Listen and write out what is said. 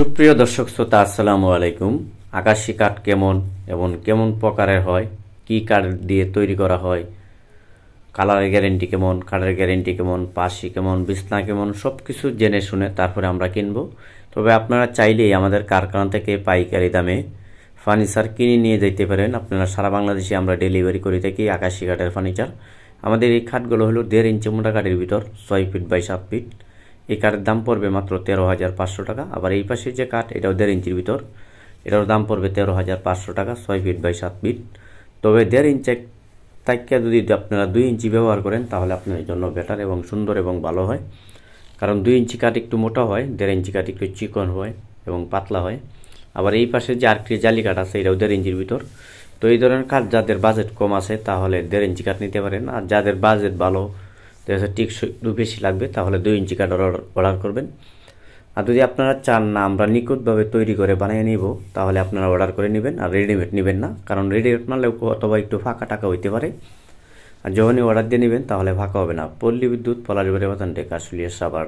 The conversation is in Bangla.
সুপ্রিয় দর্শক শ্রোতা, আসসালামু আলাইকুম। আকাশি কাঠ কেমন এবং কেমন প্রকারের হয়, কি কাঠ দিয়ে তৈরি করা হয়, কালারের গ্যারেন্টি কেমন, কাঠের গ্যারেন্টি কেমন, পাশি কেমন, বিছনা কেমন, সব কিছু জেনে শুনে তারপরে আমরা কিনব। তবে আপনারা চাইলেই আমাদের কারখানা থেকে পাইকারি দামে ফার্নিচার কিনে নিয়ে যেতে পারেন। আপনারা সারা বাংলাদেশে আমরা ডেলিভারি করে থাকি আকাশি কাঠের ফার্নিচার। আমাদের এই কাঠগুলো হলো 1.5 ইঞ্চি মোটা কাঠের ভিতর, 6 ফিট বাই 7 ফিট। এই কাঠের দাম পড়বে মাত্র 13,500 টাকা। আবার এই পাশে যে কাঠ, এটাও 1.5 ইঞ্চির ভিতর, এটার দাম পড়বে 13,500 টাকা, 6 ফিট বাই 7 ফিট। তবে 1.5 ইঞ্চি তাইকা যদি আপনারা 2 ইঞ্চি ব্যবহার করেন তাহলে আপনার জন্য বেটার এবং সুন্দর এবং ভালো হয়। কারণ 2 ইঞ্চি কাঠ একটু মোটা হয়, 1.5 ইঞ্চি কাঠ একটু চিকন হয় এবং পাতলা হয়। আবার এই পাশে যে আরেকটি জালি কাঠ আছে, এটাও 1.5 ইঞ্চির ভিতর। তো এই ধরনের কাঠ যাদের বাজেট কম আছে তাহলে 1.5 ইঞ্চি কাঠ নিতে পারেন। আর যাদের বাজেট ভালো, টিকসই একটু বেশি লাগবে, তাহলে 2 ইঞ্চি কাঠ অর্ডার করবেন। আর যদি আপনারা চান না আমরা নিখুঁতভাবে তৈরি করে বানিয়ে নিব, তাহলে আপনারা অর্ডার করে নেবেন। আর রেডিমেড নেবেন না, কারণ রেডিমেড মানলেও অথবা একটু ফাঁকা টাকা হইতে পারে। আর যখনই অর্ডার দিয়ে নেবেন তাহলে ফাঁকা হবে না। পল্লী বিদ্যুৎ, পলাশবাড়ি বাজার, ঢাকা, আশুলিয়া, সাভার।